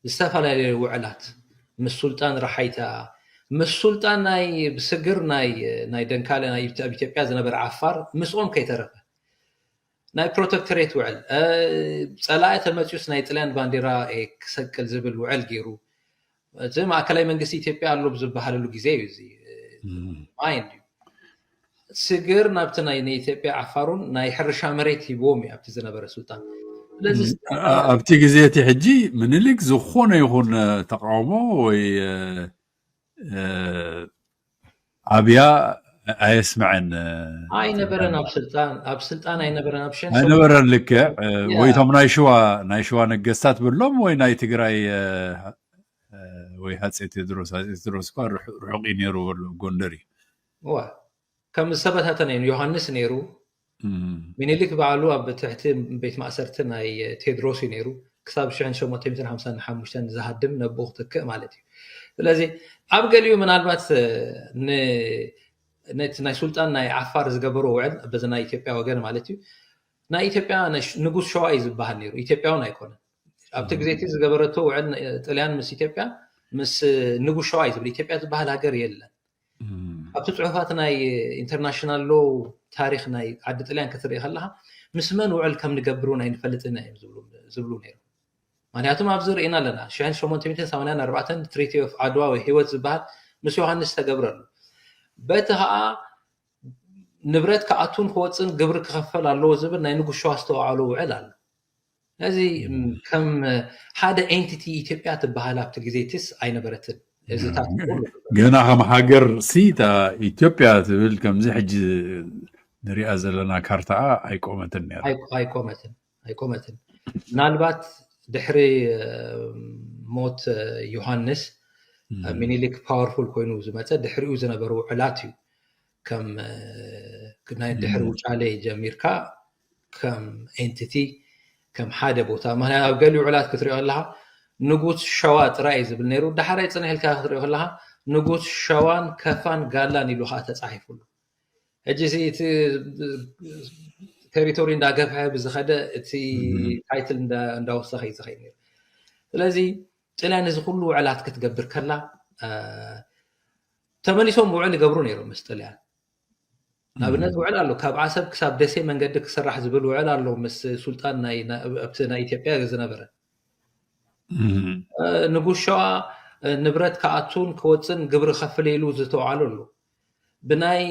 ዝተፈላለዩ ውዕላት ምስ ሱልጣን ረሓይታ ምስ ሱልጣን ናይ ብስግር ናይ ደንካለ ናይ ኢትዮጵያ ዝነበረ ዓፋር ምስኦም ከይተረፈ ናይ ፕሮቴክቶሬት ውዕል ፀላኢ ተመፅዩስ ናይ ጣልያን ባንዴራ ክሰቅል ዝብል ውዕል ገይሩ እቲ ማእከላይ መንግስቲ ኢትዮጵያ ኣሎ ብዝበሃለሉ ግዜ እዩ እዚ ማይንድ ስግር ናብቲ ናይ ኢትዮጵያ ዓፋሩን ናይ ሕርሻ መሬት ሂቦም ኣብቲ ዝነበረ ሱልጣን ኣብቲ ግዜ እቲ ሕጂ ምኒልክ ዝኾነ ይኹን ተቃውሞ ወይ ኣብያ ኣይስምዐን ኣይነበረን ኣብ ስልጣን ኣይነበረን ኣብ ሸን ኣይነበረን ልክዕ ወይ ቶም ናይ ሸዋ ነገስታት ብሎም ወይ ናይ ትግራይ ወይ ሃፀይ ቴዎድሮስ እኳ ርሑቕ ነይሩ ጎንደር እዩ ከም ዝተበታተነ ዮሃንስ ነይሩ ሚኒሊክ በዓሉ ኣብ ትሕቲ ቤት ማእሰርቲ ናይ ቴዎድሮስ እዩ ነይሩ ክሳብ 1855 ዝሃድም ነብኡ ክትክእ ማለት እዩ ስለዚ ኣብ ገሊኡ ምናልባት ነቲ ናይ ሱልጣን ናይ ዓፋር ዝገበሮ ውዕል በዚ ናይ ኢትዮጵያ ወገን ማለት እዩ ናይ ኢትዮጵያ ንጉስ ሸዋ እዩ ዝበሃል ነይሩ ኢትዮጵያውን ኣይኮነን ኣብቲ ግዜ እቲ ዝገበረቶ ውዕል ጣልያን ምስ ኢትዮጵያ ምስ ንጉስ ሸዋ እዩ ዝብል ኢትዮጵያ ዝበሃል ሃገር የለን ኣብቲ ፅሑፋት ናይ ኢንተርናሽናል ሎ ታሪክ ናይ ዓዲ ጣልያን ክትርኢ ከለካ ምስ መን ውዕል ከም ንገብሩ ናይ ንፈልጥና እዮም ዝብሉ ነይሩ ምክንያቱም ኣብዚ ርኢና ኣለና 1884 ትሪቲ ኦፍ ዓድዋ ወይ ሂወት ዝበሃል ምስ ዮሃንስ ተገብረሉ በቲ ከዓ ንብረት ክኣቱን ክወፅን ግብሪ ክኸፈል ኣለዎ ዝብል ናይ ንጉስ ሸዋ ዝተዋዕሎ ውዕል ኣሎ እዚ ከም ሓደ ኤንቲቲ ኢትዮጵያ ትበሃል ኣብቲ ግዜ ትስ ኣይነበረትን ገና ከም ሃገር ሲታ ኢትዮጵያ ትብል ከምዚ ሕጂ ንሪኣ ዘለና ካርታ ኣይቆመትን ነይራ ኣይቆመትን ምናልባት ድሕሪ ሞት ዮሃንስ ሚኒሊክ ፓወርፉል ኮይኑ ዝመፀ ድሕሪኡ ዝነበሩ ውዕላት እዩ ከም ናይ ድሕሪ ውጫሌ ጀሚርካ ከም ኤንቲቲ ከም ሓደ ቦታ ምክንያቱ ኣብ ገሊኡ ውዕላት ክትሪኦ ከለካ ንጉስ ሸዋ ጥራይ ዝብል ነይሩ ዳሕራይ ፅንሕ ኢልካ ክትሪኦ ከለካ ንጉስ ሸዋን ከፋን ጋላን ኢሉ ከዓ ተፃሒፉሉ ሕጂ እቲ ቴሪቶሪ እንዳገፍሐ ብዝኸደ እቲ ታይትል እንዳወሰኸ እዩ ዝኸይድ ነይሩ ስለዚ ጣልያን እዚ ኩሉ ውዕላት ክትገብር ከላ ተመሊሶም ውዕል ይገብሩ ነይሮም ምስ ጣልያን ንኣብነት ውዕል ኣሎ ካብ ዓሰብ ክሳብ ደሴ መንገዲ ክስራሕ ዝብል ውዕል ኣሎ ምስ ሱልጣን ኣብቲ ናይ ኢትዮጵያ ዝነበረ ንጉስ ሸዋ ንብረት ክኣቱን ክወፅን ግብሪ ከፍል ኢሉ ዝተዋዕሉ ኣሎ ብናይ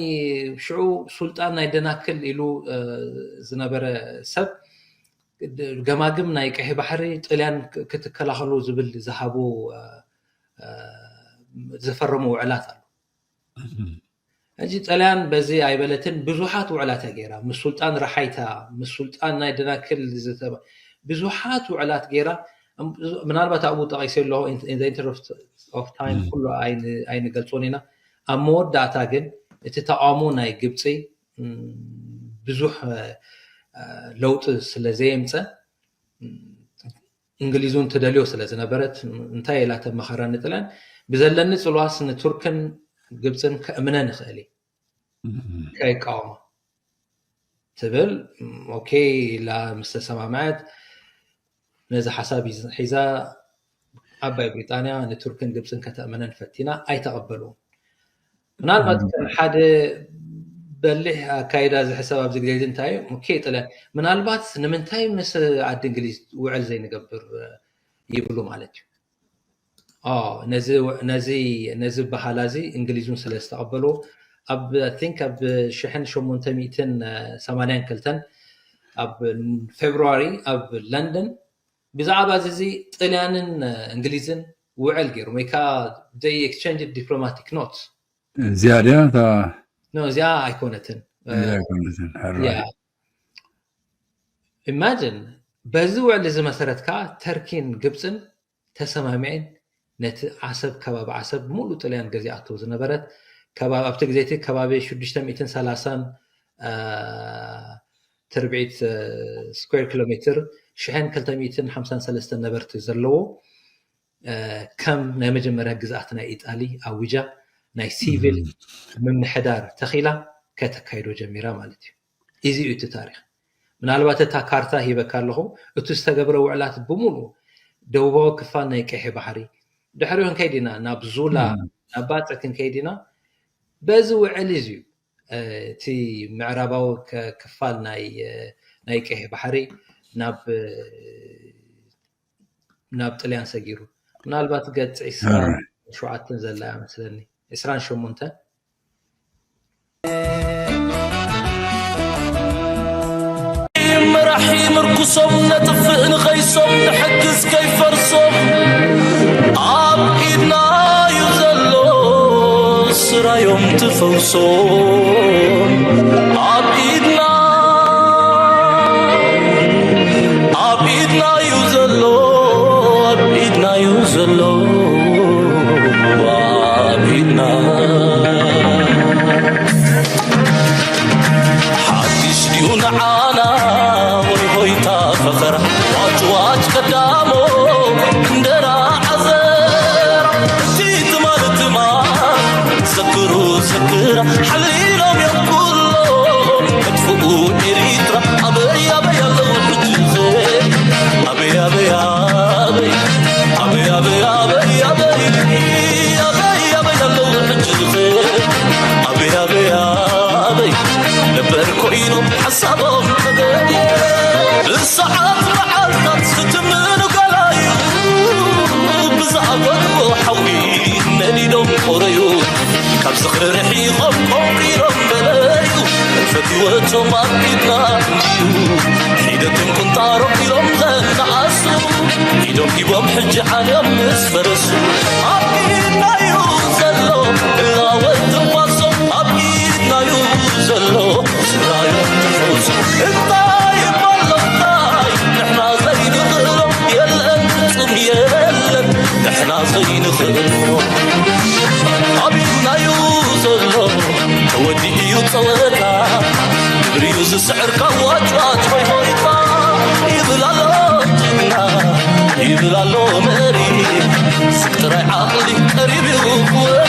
ሽዑ ሱልጣን ናይ ደናክል ኢሉ ዝነበረ ሰብ ገማግም ናይ ቀይሕ ባሕሪ ጣልያን ክትከላኸሉ ዝብል ዝሃቡ ዘፈረሙ ውዕላት ኣሎ أجي طليان بزي أيبلتن بزوحات وعلات غيرا مسلطان رحايتا مسلطان نايدنا كل زتبا بزوحات وعلات غيرا من أربعة أبو تقيسير له in the interest of time كله أين قلتونينا أمور داتا جن تتعامو ناي جبتي بزوح لوت سلزيمته إنجليزون تدليو سلزنا برت انتهي لا تمخران نتلان بزلنا سلواس نتركن جبتن كأمنا نخالي كاي قام تبل أوكي لا مستسمعات نزا حسابي حيزا أبا بريطانيا نتركن جبتن كتأمنا نفتينا أي تقبلون من البعض كان حدا بلح كايدا زي حساب أبزي جديد انتاي أوكي طلع من البعض نمنتاي مس عاد إنجليز وعل زي نقبر يبلو مالتي نزي بحالازي إنجليزون سلسة قبلوا أب think أب شحن شو منتميتن سمانين كلتن أب فبراير أب لندن بزعبة زي طليانن إنجليزن وعل غير ميكا زي exchange diplomatic notes زيادة زيادة أيقونتن حلو imagine بزوع اللي مسارتك تركين جبسن تسمعين نت عصب كباب عصب مولو طليان جزياتو زنبرت كباب أبتك زيتي كبابي شدشتم 230 تربيت سكوير كيلومتر شحن كلتميتن 53 نبرت زلو كم نمج مرة جزاتنا إيطالي أوجا ناي سيفل من حدار تخيلا كتكايدو جميرة مالتي إيزي أوت تاريخ من الوقت تا كارتا هي بكارلهو أتستقبروا وعلات بمولو دوبو كفان نيكحي بحري دحريون كيدينا نابزولا نباتكن كيدينا بزو عليزيو تي معرباو كفال نايكحي بحري ناب طليان سجيرو من الوقت قد عسران شوعاتن زلا مثلني عسران شو منتا مرحي مركصهم نتفقن غيصهم نحجز كيف ارصهم عب ايدنا يزلو سرا يوم تفوصهم عب ايدنا يزلو عب ايدنا يزلو عب ايدنا حدش ديون عانا فخر واج قدامو اندرا عزر تيت مالتما سكرا حليلهم يقولون ادفقوا إريترا أبي الله بجزي أبي الله بجزي أبي نبركوينو حسابهم الساعات معرضت ستمن قلايو بزعبت وحوين نليلهم قريو كاب صخر رحيقهم قوقيرهم بلايو الفتواتهم عبيدنا حيدتهم كنتارهم إلهم غن عاسو حيدهم كيبهم حج عليهم نسفرسو عبيدنا يوزلو إلا والتواصل عبيدنا يوزلو سرايهم تفوز نحنا زين خلو عبيدنا يوزلو ودي يوصلنا بريوز سعر كوات ويهويتا يبلالو مري سكتر عقلي قريب يوقوه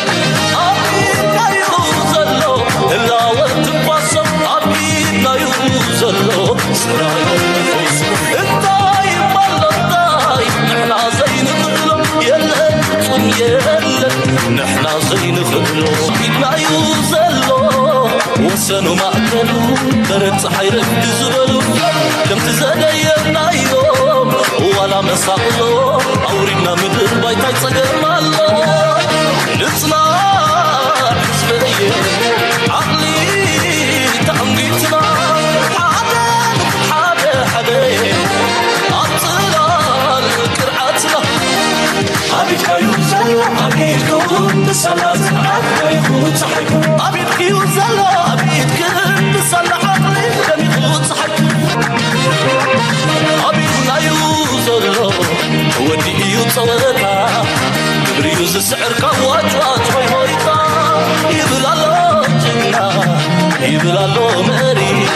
عبيدنا يوزلو إلا والتقوصم عبيدنا يوزلو سرايا نفوس الطايب والله نحنا زين خلو يلا نحنا زين خلو عبيدنا يوزلو وسنو معتلو برد حيرك تزبلو لم تزدينا يوم ولا مساقلو أورينا مدر بايتاي صقر مالو نصنع حسبية عقلي تأمنيتنا حدا أطلال كرعاتنا عبيدك يوزلو عبيدكم بسلات عبيدك يوزلو تسعر كواجوات ويهويتا يبلالو جنا يبلالو مري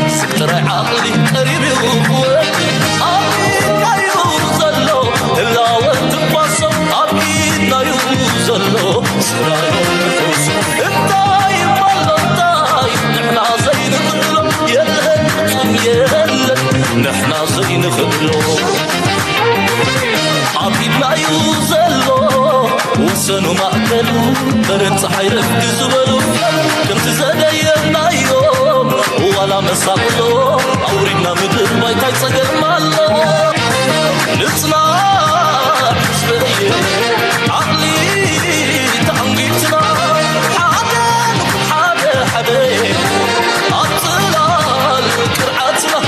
سترى عقلي قريب وقوة أبينا يوزلو إلا وتقوصو أبينا يوزلو سرايو نفوس انتاي مالنتاي نحنا زين خبلو يلهن يلهن نحنا زين خبلو أبينا يوزلو وسنو مأكلو برد صحيرك زبلو كنت زدينا يوم ولا مساقلو أورينا مدر بايتاي صقر مالو نتنا حسبي عقلي تعنقيتنا حدا أطلال كرعاتنا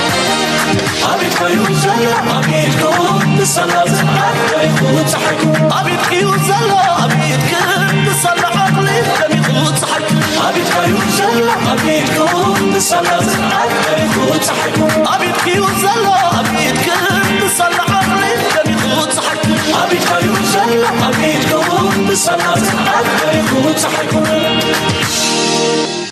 حبيبك يوزلا حبيبكم بصلاة عقلك وتحكم حبيبك يوزلا حبيبكم بصلاة عقلك وتحكم حبيبك يوزلا حبيبكم بصلاة عقلك وتحكم حبيبك يوزلا حبيبكم بصلاة عقلك وتحكم حبيبك يوزلا حبيبكم بصلاة عقلك وتحكم